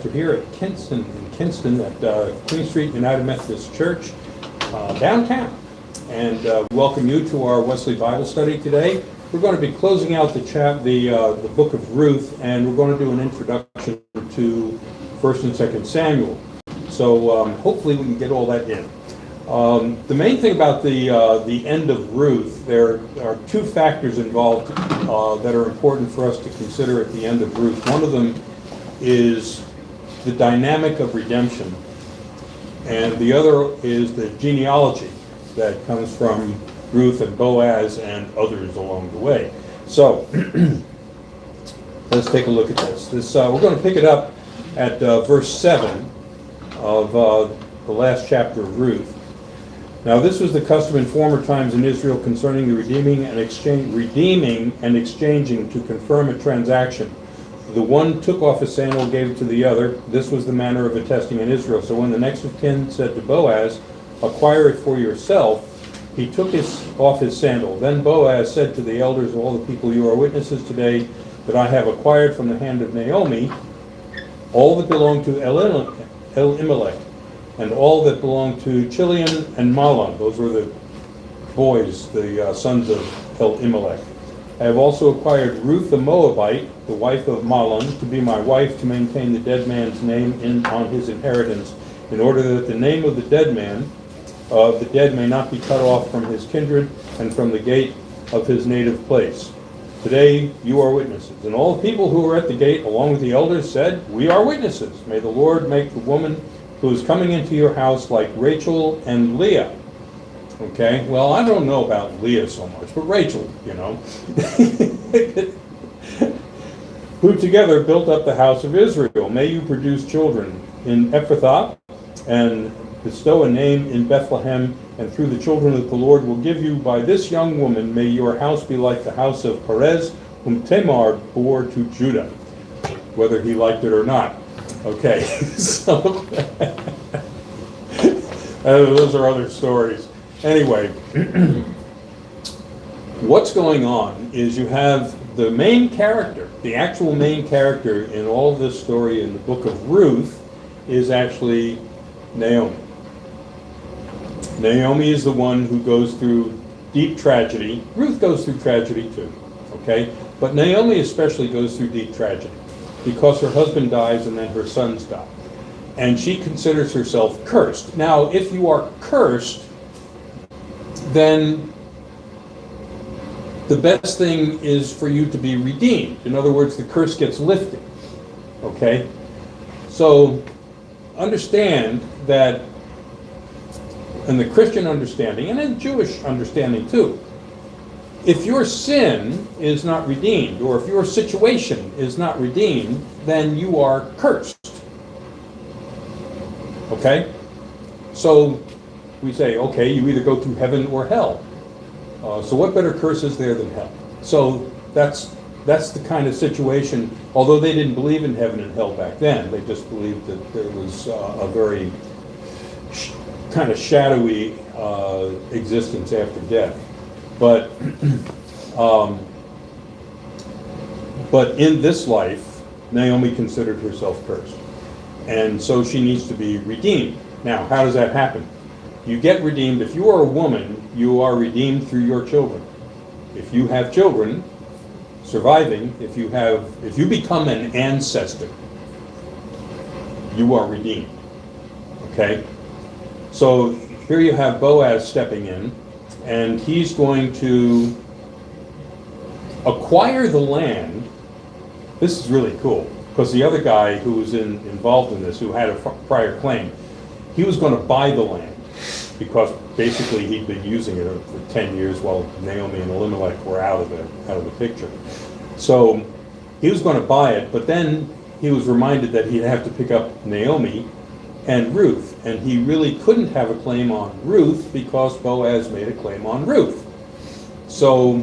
We're here at Kinston at QueenStreet United Methodist Church, downtown. And welcome you to our Wesley Bible study today. We're going to be closing out the book of Ruth, and we're going to do an introduction to 1st and 2nd Samuel. So hopefully we can get all that in. The main thing about the end of Ruth, there are two factors involved that are important for us to consider at the end of Ruth. One of them is the dynamic of redemption, and the other is the genealogy that comes from Ruth and Boaz and others along the way. So let's take a look at this. We're going to pick it up at verse 7 of the last chapter of Ruth. Now this was the custom in former times in Israel concerning the redeeming and exchanging to confirm a transaction. The one took off his sandal, gave it to the other. This was the manner of attesting in Israel. So when the next of kin said to Boaz, "Acquire it for yourself," he took off his sandal. Then Boaz said to the elders of all the people, "You are witnesses today that I have acquired from the hand of Naomi all that belonged to Elimelech, and all that belonged to Chilion and Mahlon." Those were the boys, the sons of Elimelech. "I have also acquired Ruth the Moabite, the wife of Mahlon, to be my wife, to maintain the dead man's name on his inheritance, in order that the name of the dead may not be cut off from his kindred and from the gate of his native place. Today you are witnesses." And all the people who were at the gate, along with the elders, said, "We are witnesses. May the Lord make the woman who is coming into your house like Rachel and Leah." Okay, well, I don't know about Leah so much, but Rachel, who together built up the house of Israel. "May you produce children in Ephrathah, and bestow a name in Bethlehem, and through the children that the Lord will give you by this young woman, may your house be like the house of Perez, whom Tamar bore to Judah," whether he liked it or not. Okay, so those are other stories. Anyway, what's going on is you have the main character, the actual main character in all of this story in the book of Ruth is actually Naomi. Naomi is the one who goes through deep tragedy. Ruth goes through tragedy too, okay? But Naomi especially goes through deep tragedy because her husband dies and then her sons die. And she considers herself cursed. Now, if you are cursed, then the best thing is for you to be redeemed. In other words, the curse gets lifted, okay? So understand that in the Christian understanding, and in Jewish understanding too, if your sin is not redeemed, or if your situation is not redeemed, then you are cursed. Okay? So we say, okay, you either go through heaven or hell. So what better curse is there than hell? So that's the kind of situation, although they didn't believe in heaven and hell back then, they just believed that there was a very kind of shadowy existence after death. But in this life, Naomi considered herself cursed. And so she needs to be redeemed. Now, how does that happen? You get redeemed. If you are a woman, you are redeemed through your children. If you have children surviving, if you become an ancestor, you are redeemed. Okay? So here you have Boaz stepping in, and he's going to acquire the land. This is really cool, because the other guy who was involved in this, who had a prior claim, he was going to buy the land, because basically he'd been using it for 10 years while Naomi and Elimelech were out of the picture. So he was going to buy it, but then he was reminded that he'd have to pick up Naomi and Ruth, and he really couldn't have a claim on Ruth because Boaz made a claim on Ruth. So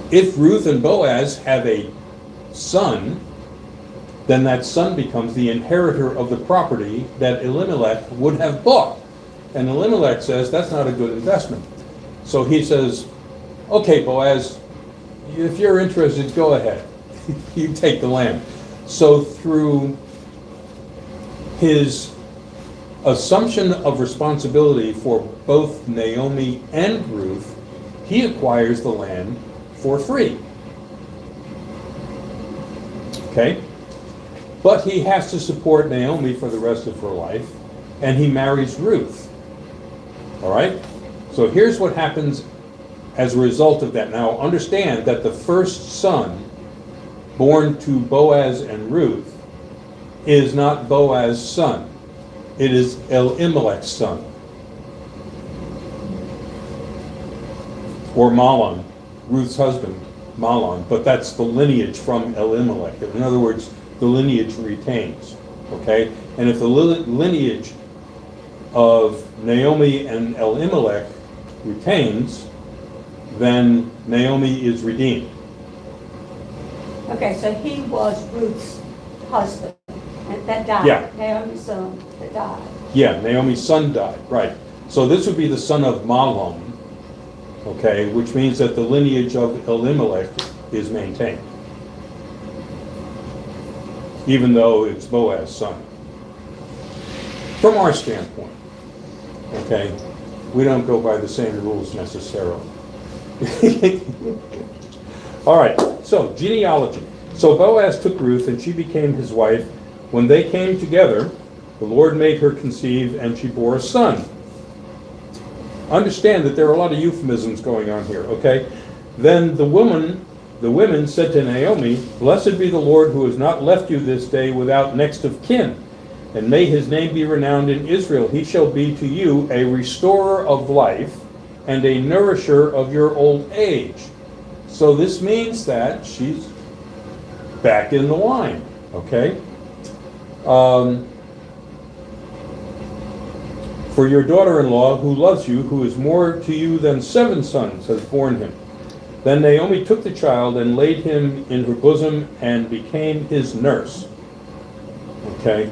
if Ruth and Boaz have a son, then that son becomes the inheritor of the property that Elimelech would have bought. And Elimelech says that's not a good investment. So he says, "Okay, Boaz, if you're interested, go ahead. You take the land." So through his assumption of responsibility for both Naomi and Ruth, he acquires the land for free. Okay? But he has to support Naomi for the rest of her life, and he marries Ruth. All right? So here's what happens as a result of that. Now understand that the first son born to Boaz and Ruth is not Boaz's son. It is Elimelech's son. Or Mahlon, Ruth's husband, Mahlon. But that's the lineage from Elimelech. In other words, the lineage retains. Okay? And if the lineage of Naomi and Elimelech retains, then Naomi is redeemed. Okay, so he was Ruth's husband, and that died. Yeah. Naomi's son that died. Yeah, Naomi's son died, right. So this would be the son of Mahlon, okay, which means that the lineage of Elimelech is maintained, even though it's Boaz's son. From our standpoint, okay, we don't go by the same rules necessarily. All right, so genealogy. So Boaz took Ruth, and she became his wife. When they came together, the Lord made her conceive, and she bore a son. Understand that there are a lot of euphemisms going on here, okay? Then the women said to Naomi, "Blessed be the Lord who has not left you this day without next of kin, and may his name be renowned in Israel. He shall be to you a restorer of life and a nourisher of your old age." So this means that she's back in the line, okay? For your daughter-in-law, who loves you, who is more to you than 7 sons, has borne him. Then Naomi took the child and laid him in her bosom and became his nurse. Okay?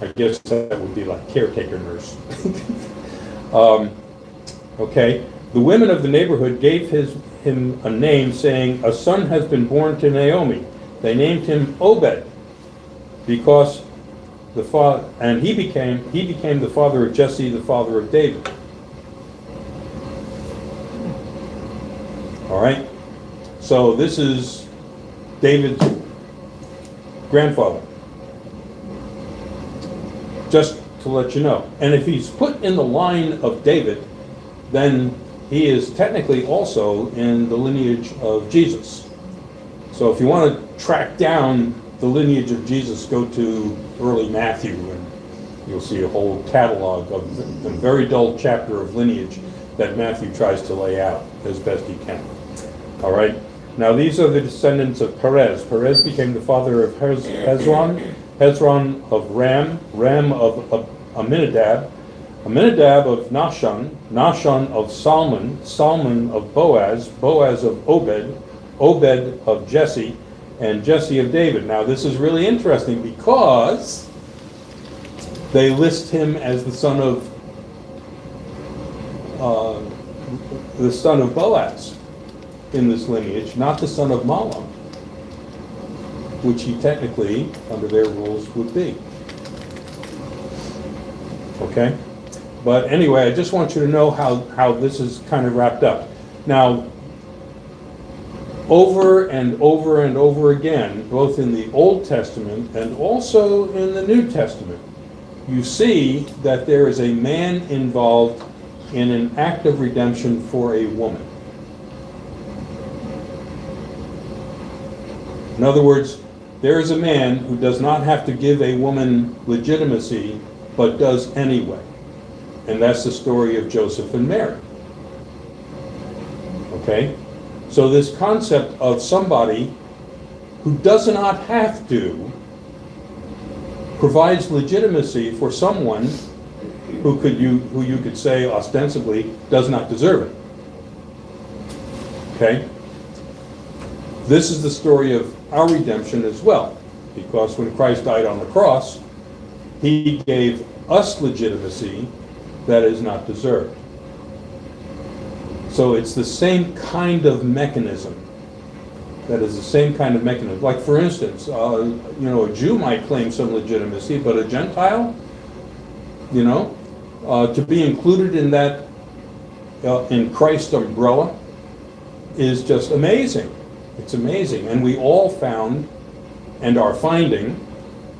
I guess that would be like caretaker nurse. Okay? The women of the neighborhood gave him a name, saying, "A son has been born to Naomi." They named him Obed, because he became the father of Jesse, the father of David. All right? So this is David's grandfather. Just to let you know. And if he's put in the line of David, then he is technically also in the lineage of Jesus. So if you want to track down the lineage of Jesus, go to early Matthew, and you'll see a whole catalog of the very dull chapter of lineage that Matthew tries to lay out as best he can. All right? Now these are the descendants of Perez. Perez became the father of Hezron, Hezron of Ram, Ram of Aminadab, Aminadab of Nahshon, Nahshon of Salmon, Salmon of Boaz, Boaz of Obed, Obed of Jesse, and Jesse of David. Now this is really interesting because they list him as the son of Boaz in this lineage, not the son of Mahlon, which he technically, under their rules, would be. Okay? But anyway, I just want you to know how this is kind of wrapped up. Now, over and over and over again, both in the Old Testament and also in the New Testament, you see that there is a man involved in an act of redemption for a woman. In other words, there is a man who does not have to give a woman legitimacy, but does anyway. And that's the story of Joseph and Mary. Okay? So this concept of somebody who does not have to provides legitimacy for someone who you could say ostensibly does not deserve it. Okay? This is the story of our redemption as well, because when Christ died on the cross, he gave us legitimacy that is not deserved. So it's the same kind of mechanism. That is the same kind of mechanism. Like, for instance, a Jew might claim some legitimacy, but a Gentile, to be included in that, in Christ's umbrella is just amazing. It's amazing. And we all found and are finding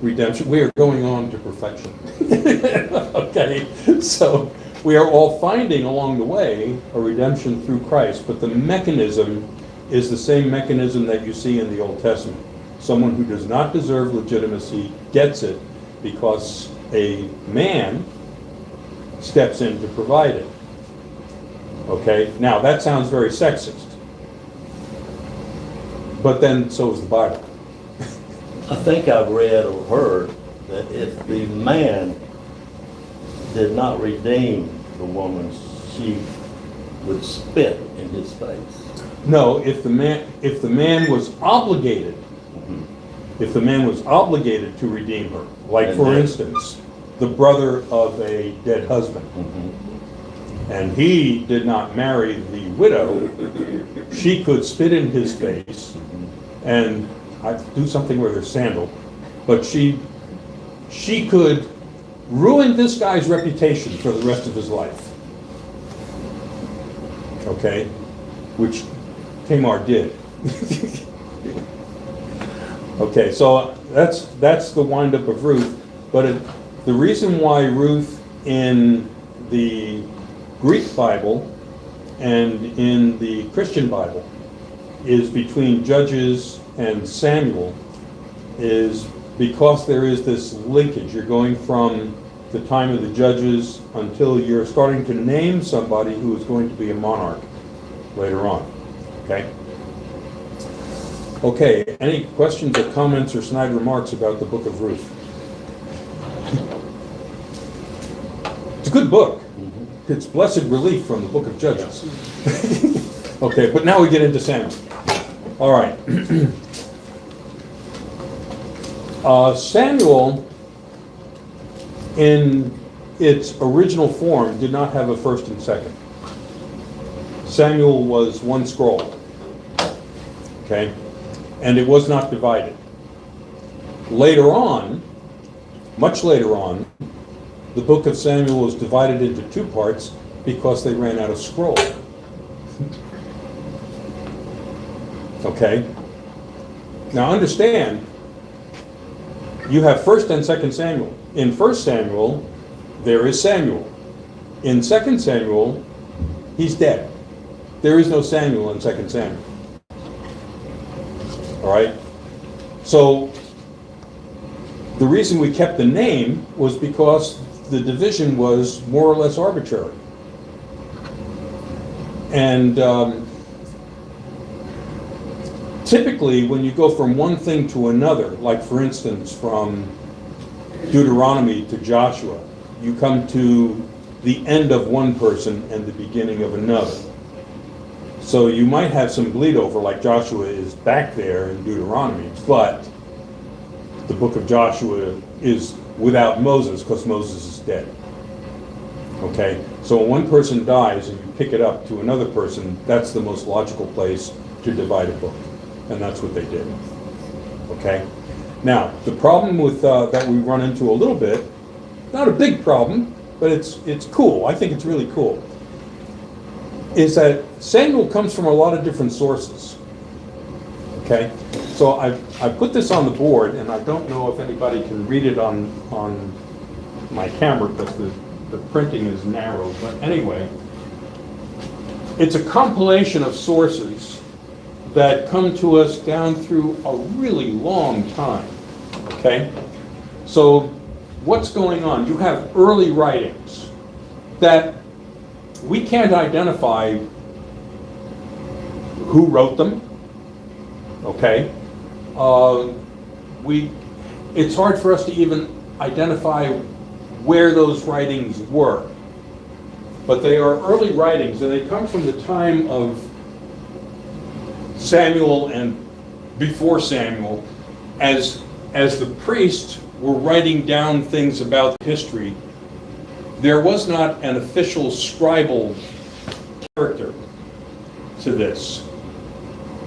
redemption. We are going on to perfection. Okay? So we are all finding along the way a redemption through Christ, but the mechanism is the same mechanism that you see in the Old Testament. Someone who does not deserve legitimacy gets it because a man steps in to provide it. Okay? Now, that sounds very sexist. But then, so is the Bible. I think I've read or heard that if the man did not redeem the woman, she would spit in his face. No, if the man was obligated, if the man was obligated to redeem her, like And for then- instance, the brother of a dead husband, and he did not marry the widow, she could spit in his face and I'd do something with her sandal, but she could ruin this guy's reputation for the rest of his life. Okay? Which Tamar did. Okay, so that's the windup of Ruth. But the reason why Ruth in the Greek Bible and in the Christian Bible is between Judges and Samuel is because there is this linkage. You're going from the time of the Judges until you're starting to name somebody who is going to be a monarch later on. Okay? Okay, any questions or comments or snide remarks about the book of Ruth? It's a good book. It's blessed relief from the book of Judges. Okay, but now we get into Samuel. All right. Samuel, in its original form, did not have a first and second. Samuel was one scroll. Okay? And it was not divided. Later on, much later on, the book of Samuel was divided into two parts because they ran out of scroll. Okay? Now understand, you have 1st and 2nd Samuel. In 1 Samuel, there is Samuel. In 2 Samuel, he's dead. There is no Samuel in 2 Samuel. All right? So, the reason we kept the name was because the division was more or less arbitrary. And typically, when you go from one thing to another, like for instance, from Deuteronomy to Joshua, you come to the end of one person and the beginning of another. So you might have some bleed over, like Joshua is back there in Deuteronomy, but the book of Joshua is without Moses because Moses is dead. Okay? So when one person dies and you pick it up to another person, that's the most logical place to divide a book. And that's what they did. Okay? Now, the problem with that we run into a little bit, not a big problem, but it's cool. I think it's really cool. Is that Samuel comes from a lot of different sources. Okay? So I put this on the board, and I don't know if anybody can read it on my camera because the printing is narrow. But anyway, it's a compilation of sources that come to us down through a really long time. Okay? So what's going on? You have early writings that we can't identify who wrote them. Okay? It's hard for us to even identify where those writings were. But they are early writings, and they come from the time of Samuel and before Samuel, as the priests were writing down things about history. There was not an official scribal character to this.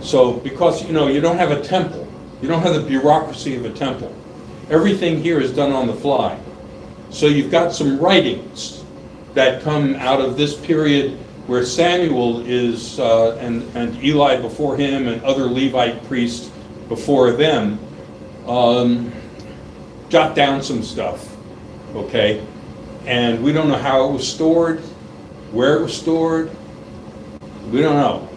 So, because, you know, you don't have a temple, you don't have the bureaucracy of a temple. Everything here is done on the fly. So you've got some writings that come out of this period where Samuel is, and Eli before him, and other Levite priests before them, jot down some stuff, okay? And we don't know how it was stored, where it was stored, we don't know,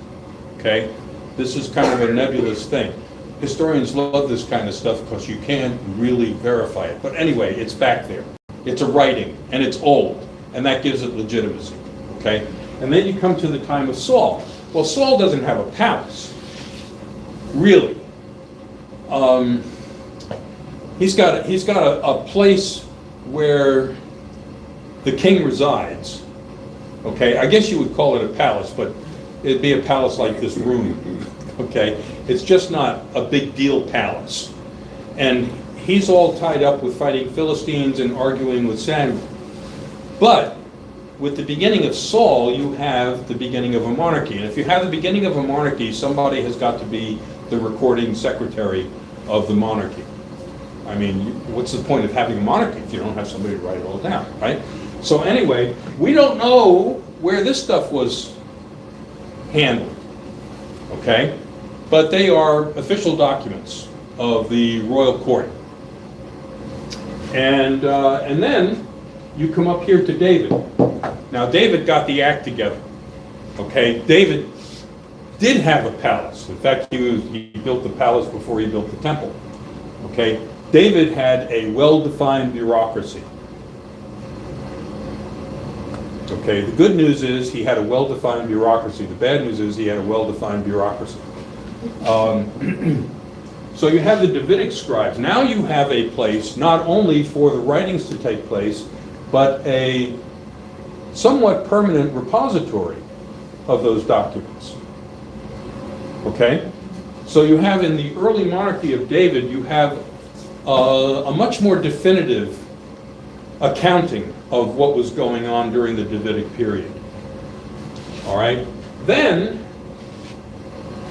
okay? This is kind of a nebulous thing. Historians love this kind of stuff because you can't really verify it. But anyway, it's back there. It's a writing, and it's old, and that gives it legitimacy, okay? And then you come to the time of Saul. Well, Saul doesn't have a palace, really. He's got a place where the king resides, okay? I guess you would call it a palace, but it'd be a palace like this room, okay? It's just not a big deal palace. And he's all tied up with fighting Philistines and arguing with Samuel. But with the beginning of Saul, you have the beginning of a monarchy. And if you have the beginning of a monarchy, somebody has got to be the recording secretary of the monarchy. I mean, what's the point of having a monarchy if you don't have somebody to write it all down, right? So anyway, we don't know where this stuff was handled, okay? But they are official documents of the royal court. And then you come up here to David. Now, David got the act together, okay? David did have a palace. In fact, he built the palace before he built the temple, okay? David had a well-defined bureaucracy. Okay, the good news is he had a well-defined bureaucracy. The bad news is he had a well-defined bureaucracy. So you have the Davidic scribes. Now you have a place not only for the writings to take place, but a somewhat permanent repository of those documents. Okay? So you have in the early monarchy of David, you have a much more definitive accounting of what was going on during the Davidic period. All right? Then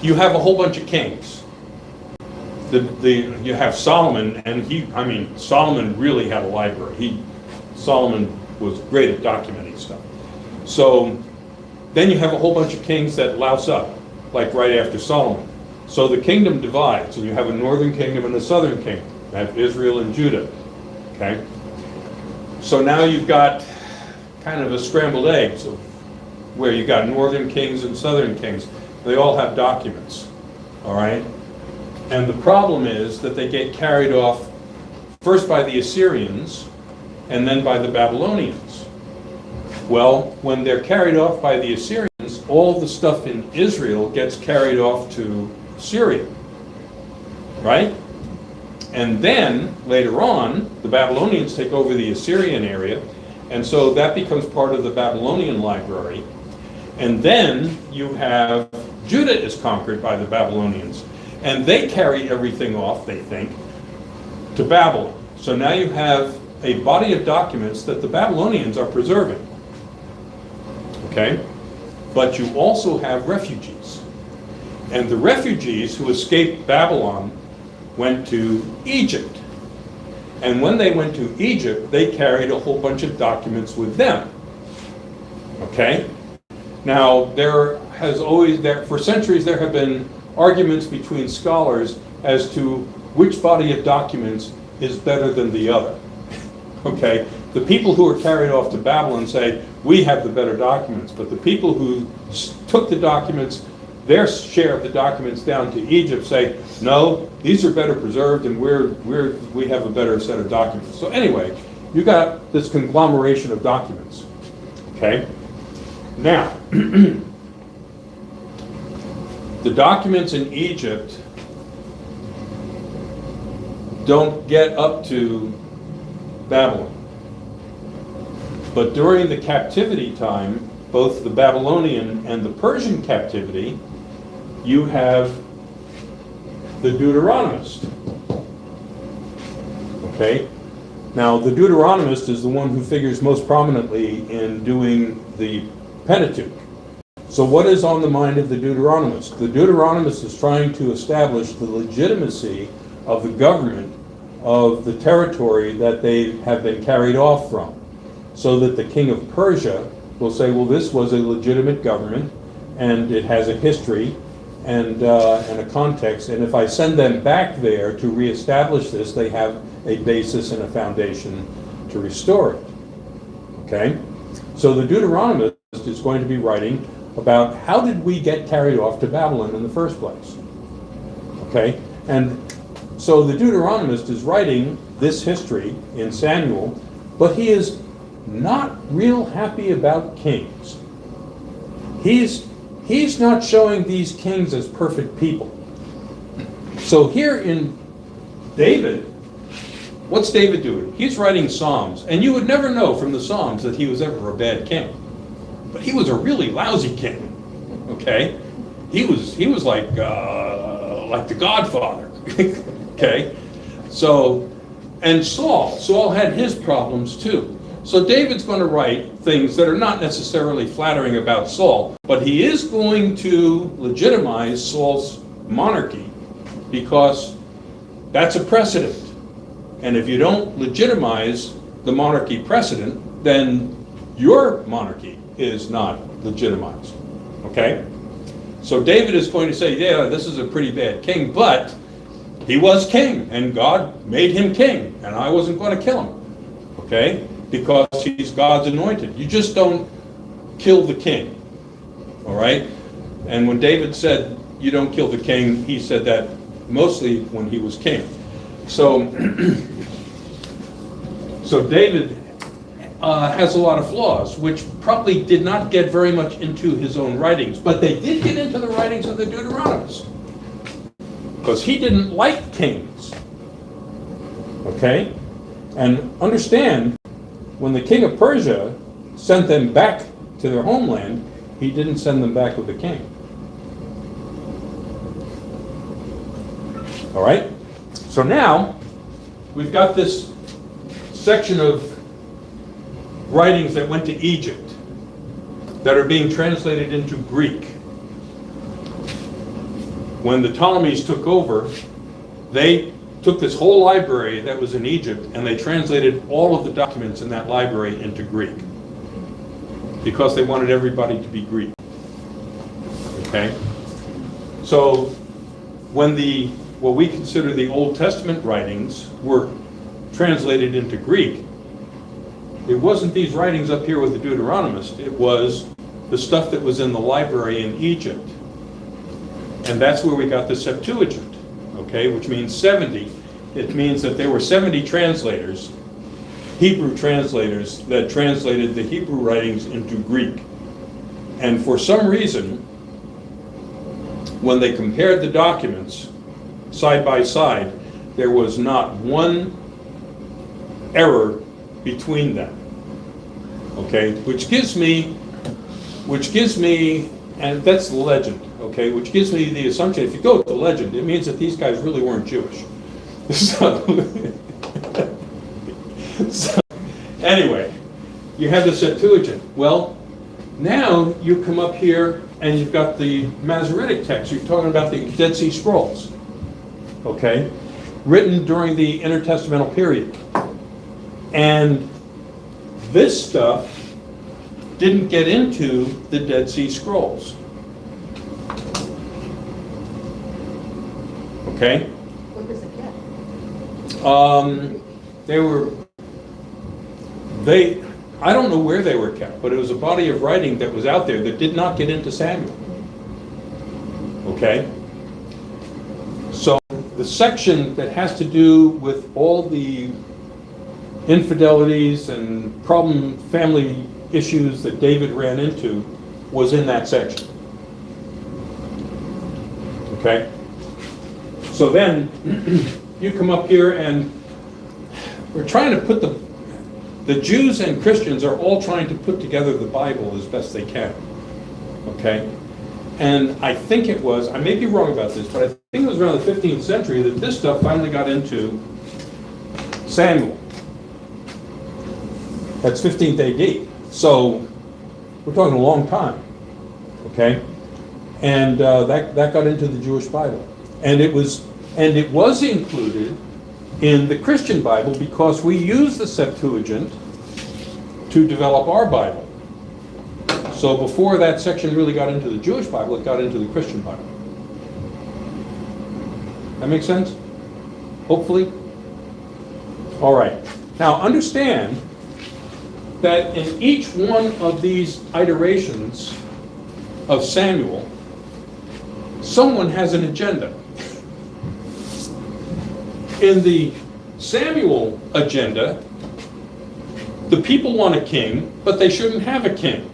you have a whole bunch of kings. You have Solomon, and Solomon really had a library. Solomon was great at documenting stuff. So then you have a whole bunch of kings that louse up, like right after Solomon. So the kingdom divides, and you have a northern kingdom and a southern kingdom. You have Israel and Judah, okay? So now you've got kind of a scrambled eggs of where you've got northern kings and southern kings. They all have documents, all right? And the problem is that they get carried off first by the Assyrians and then by the Babylonians. Well, when they're carried off by the Assyrians, all the stuff in Israel gets carried off to Syria, right? And then, later on, the Babylonians take over the Assyrian area, and so that becomes part of the Babylonian library. And then you have Judah is conquered by the Babylonians, and they carry everything off, they think, to Babylon. So now you have a body of documents that the Babylonians are preserving, okay? But you also have refugees. And the refugees who escaped Babylon went to Egypt. And when they went to Egypt, they carried a whole bunch of documents with them. Okay? Now, for centuries, there have been arguments between scholars as to which body of documents is better than the other. Okay? The people who are carried off to Babylon say, we have the better documents, but the people who took the documents, their share of the documents down to Egypt say, no, these are better preserved and we have a better set of documents. So anyway, you got this conglomeration of documents, okay? Now, the documents in Egypt don't get up to Babylon. But during the captivity time, both the Babylonian and the Persian captivity, you have the Deuteronomist. Okay? Now, the Deuteronomist is the one who figures most prominently in doing the Pentateuch. So what is on the mind of the Deuteronomist? The Deuteronomist is trying to establish the legitimacy of the government of the territory that they have been carried off from, so that the king of Persia will say, well, this was a legitimate government, and it has a history and a context, and if I send them back there to reestablish this, they have a basis and a foundation to restore it. Okay? So the Deuteronomist is going to be writing about how did we get carried off to Babylon in the first place. Okay? And so the Deuteronomist is writing this history in Samuel, but he is not real happy about kings. He's not showing these kings as perfect people. So here in David, what's David doing? He's writing Psalms, and you would never know from the Psalms that he was ever a bad king. But he was a really lousy king, okay? He was like the Godfather, okay? So, and Saul had his problems too. So David's going to write things that are not necessarily flattering about Saul, but he is going to legitimize Saul's monarchy because that's a precedent. And if you don't legitimize the monarchy precedent, then your monarchy is not legitimized. Okay? So David is going to say, yeah, this is a pretty bad king, but he was king, and God made him king, and I wasn't going to kill him. Okay? Because he's God's anointed. You just don't kill the king. All right? And when David said, you don't kill the king, he said that mostly when he was king. So, so David has a lot of flaws, which probably did not get very much into his own writings, but they did get into the writings of the Deuteronomist, because he didn't like kings. Okay? And understand, when the king of Persia sent them back to their homeland, he didn't send them back with a king. All right? So now, we've got this section of writings that went to Egypt that are being translated into Greek. When the Ptolemies took over, they took this whole library that was in Egypt and they translated all of the documents in that library into Greek because they wanted everybody to be Greek. Okay? So when what we consider the Old Testament writings were translated into Greek, it wasn't these writings up here with the Deuteronomist, it was the stuff that was in the library in Egypt. And that's where we got the Septuagint, okay, which means 70. It means that there were 70 translators, Hebrew translators, that translated the Hebrew writings into Greek. And for some reason, when they compared the documents side by side, there was not one error between them. Okay, which gives me, and that's the legend, okay, which gives me the assumption, if you go with the legend, it means that these guys really weren't Jewish. So anyway, you have the Septuagint. Well, now you come up here and you've got the Masoretic text. You're talking about the Dead Sea Scrolls, okay, written during the intertestamental period. And this stuff didn't get into the Dead Sea Scrolls. Okay? What does it get? I don't know where they were kept, but it was a body of writing that was out there that did not get into Samuel. Okay? So the section that has to do with all the infidelities and family issues that David ran into was in that section. Okay? So then you come up here and we're trying to put the Jews and Christians are all trying to put together the Bible as best they can. Okay? And I think it was, I may be wrong about this, but I think it was around the 15th century that this stuff finally got into Samuel. That's 15th AD. So we're talking a long time. Okay? And that got into the Jewish Bible. And it was included in the Christian Bible because we use the Septuagint to develop our Bible. So before that section really got into the Jewish Bible, it got into the Christian Bible. That makes sense? Hopefully? All right. Now understand that in each one of these iterations of Samuel, someone has an agenda. In the Samuel agenda, the people want a king, but they shouldn't have a king.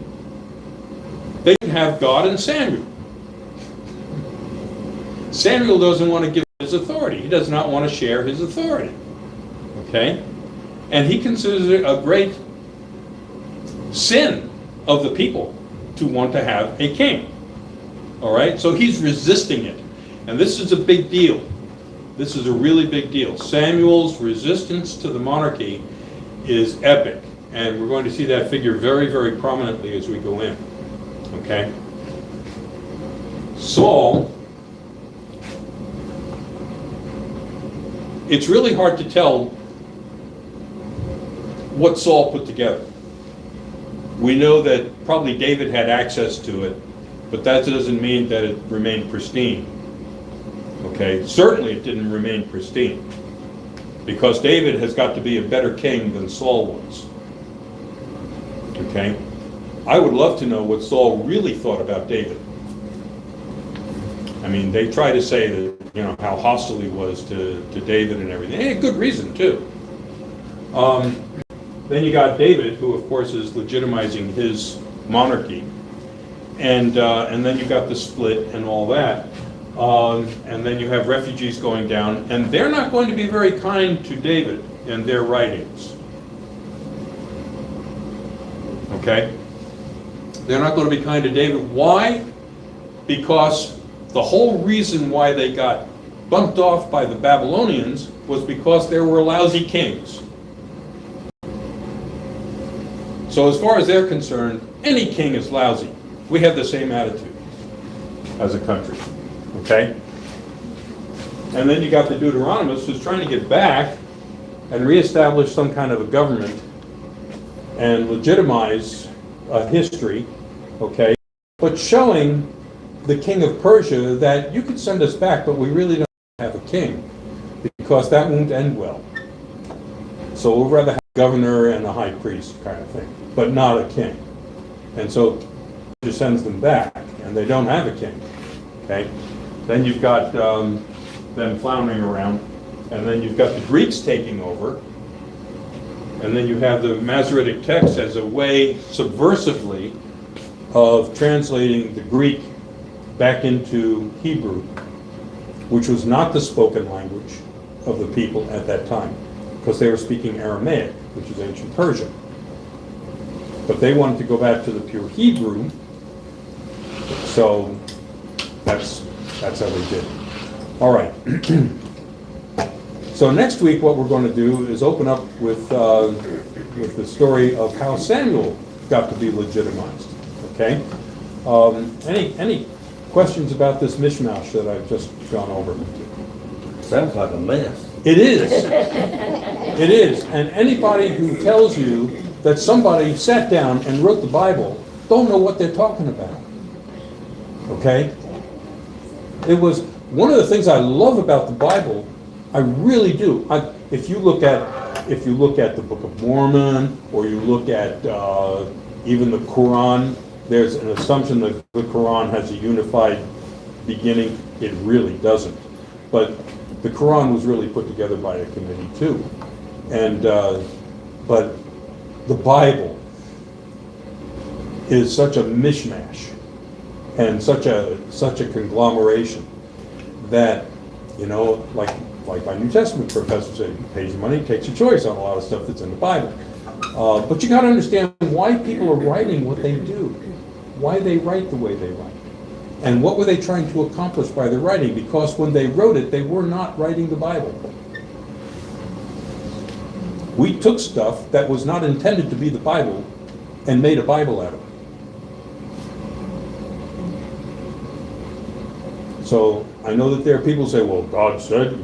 They can have God and Samuel. Samuel doesn't want to give his authority. He does not want to share his authority. Okay? And he considers it a great sin of the people to want to have a king. All right? So he's resisting it. And this is a big deal. This is a really big deal. Samuel's resistance to the monarchy is epic. And we're going to see that figure very, very prominently as we go in. Okay? Saul, it's really hard to tell what Saul put together. We know that probably David had access to it, but that doesn't mean that it remained pristine. Okay? Certainly it didn't remain pristine, because David has got to be a better king than Saul was. Okay? I would love to know what Saul really thought about David. I mean, they try to say that, how hostile he was to David and everything. He had good reason, too. Then you got David, who, of course, is legitimizing his monarchy. And then you got the split and all that. And then you have refugees going down. And they're not going to be very kind to David in their writings. Okay? They're not going to be kind to David. Why? Because the whole reason why they got bumped off by the Babylonians was because there were lousy kings. So as far as they're concerned, any king is lousy. We have the same attitude as a country. Okay? And then you got the Deuteronomists who's trying to get back and reestablish some kind of a government and legitimize a history, okay, but showing the king of Persia that you could send us back, but we really don't have a king, because that won't end well. So we'll rather have a governor and a high priest kind of thing, but not a king. And so Persia sends them back, and they don't have a king. Okay? Then you've got them floundering around, and then you've got the Greeks taking over. And then you have the Masoretic text as a way, subversively, of translating the Greek back into Hebrew, which was not the spoken language of the people at that time, because they were speaking Aramaic, which is ancient Persian. But they wanted to go back to the pure Hebrew, so that's how they did. All right. So next week, what we're going to do is open up with the story of how Samuel got to be legitimized. Okay. Any questions about this mishmash that I've just gone over? Sounds like a mess. It is. It is. And anybody who tells you that somebody sat down and wrote the Bible don't know what they're talking about. Okay. It was one of the things I love about the Bible. I really do. If you look at the Book of Mormon, or you look at even the Quran, there's an assumption that the Quran has a unified beginning. It really doesn't. But the Quran was really put together by a committee too. And but the Bible is such a mishmash and such a conglomeration that, like my New Testament professor said, he pays your money, takes your choice on a lot of stuff that's in the Bible. But you got to understand why people are writing what they do, why they write the way they write, and what were they trying to accomplish by their writing, because when they wrote it, they were not writing the Bible. We took stuff that was not intended to be the Bible and made a Bible out of it. So I know that there are people who say, well, God said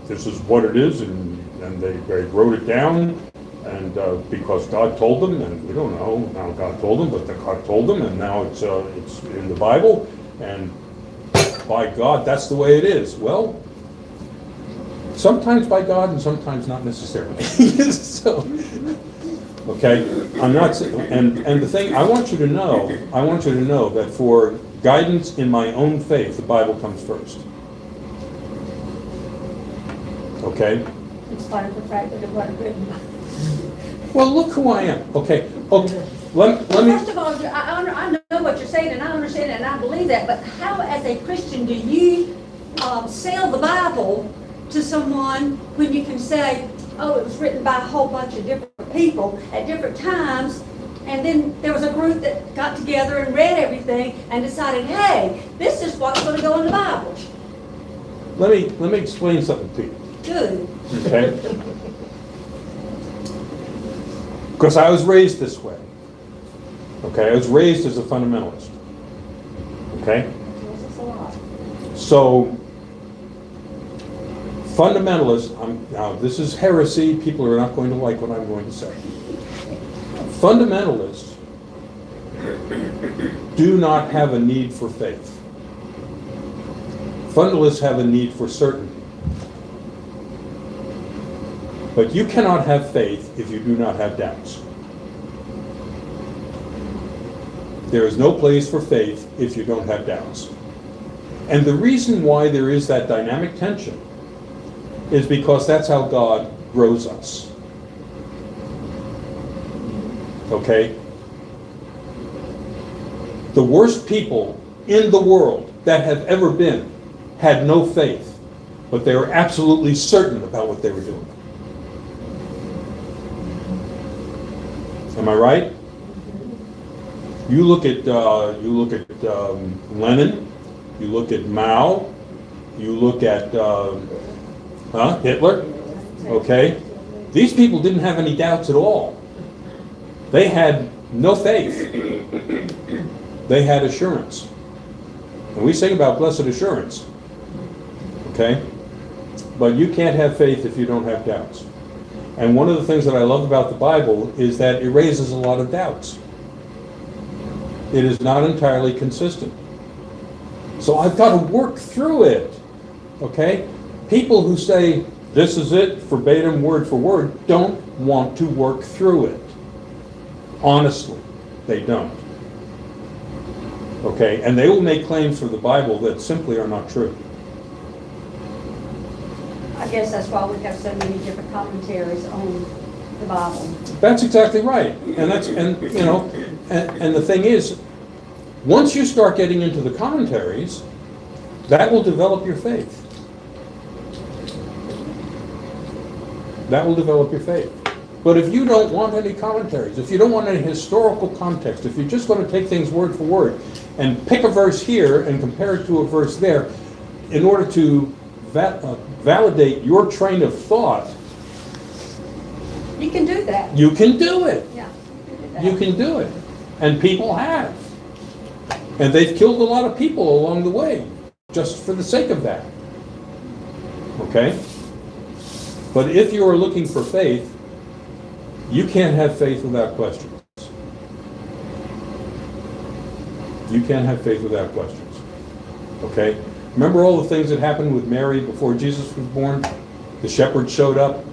this is what it is, and they wrote it down, and because God told them, and we don't know how God told them, but God told them, and now it's in the Bible, and by God, that's the way it is. Well, sometimes by God and sometimes not necessarily. So, okay, I'm not, and the thing, I want you to know that for guidance in my own faith, the Bible comes first. Okay? In spite of the fact that it wasn't written. Well, look who I am. Okay, let me, First of all, I know what you're saying, and I understand it, and I believe that, but how, as a Christian, do you sell the Bible to someone when you can say, oh, it was written by a whole bunch of different people at different times, and then there was a group that got together and read everything and decided, hey, this is what's going to go in the Bible. let me explain something to you. Good. Okay? Because I was raised this way. Okay? I was raised as a fundamentalist. Okay? This is a lot. So, fundamentalists, now this is heresy, people are not going to like what I'm going to say. Fundamentalists do not have a need for faith. Fundamentalists have a need for certainty. But you cannot have faith if you do not have doubts. There is no place for faith if you don't have doubts. And the reason why there is that dynamic tension is because that's how God grows us. Okay? The worst people in the world that have ever been had no faith, but they were absolutely certain about what they were doing. Am I right? You look at Lenin, you look at Mao, you look at Hitler. Okay, these people didn't have any doubts at all. They had no faith. They had assurance. And we sing about blessed assurance. Okay, but you can't have faith if you don't have doubts. And one of the things that I love about the Bible is that it raises a lot of doubts. It is not entirely consistent. So I've got to work through it. Okay? People who say, this is it, verbatim, word for word, don't want to work through it. Honestly, they don't. Okay? And they will make claims for the Bible that simply are not true. I guess that's why we have so many different commentaries on the Bible. That's exactly right. And the thing is, once you start getting into the commentaries, that will develop your faith. That will develop your faith. But if you don't want any commentaries, if you don't want any historical context, if you're just going to take things word for word and pick a verse here and compare it to a verse there in order to validate your train of thought, You can do that. you can do it. Yeah, you can do that. You can do it. And people have. And they've killed a lot of people along the way, just for the sake of that. Okay? But if you are looking for faith, you can't have faith without questions. You can't have faith without questions. Okay? Remember all the things that happened with Mary before Jesus was born? The shepherds showed up,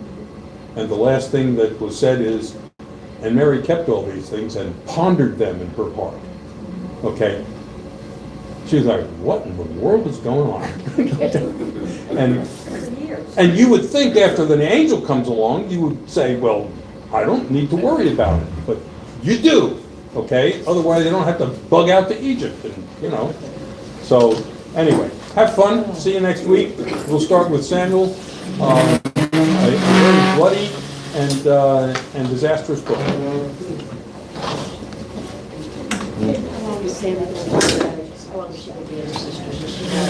and the last thing that was said is, and Mary kept all these things and pondered them in her heart. Okay? She was like, what in the world is going on? And you would think after the angel comes along, you would say, well, I don't need to worry about it. But you do, okay? Otherwise, you don't have to bug out to Egypt, and. So, anyway, have fun. See you next week. We'll start with Samuel, a very bloody and disastrous book. I want to stand up and I want to be her sisters.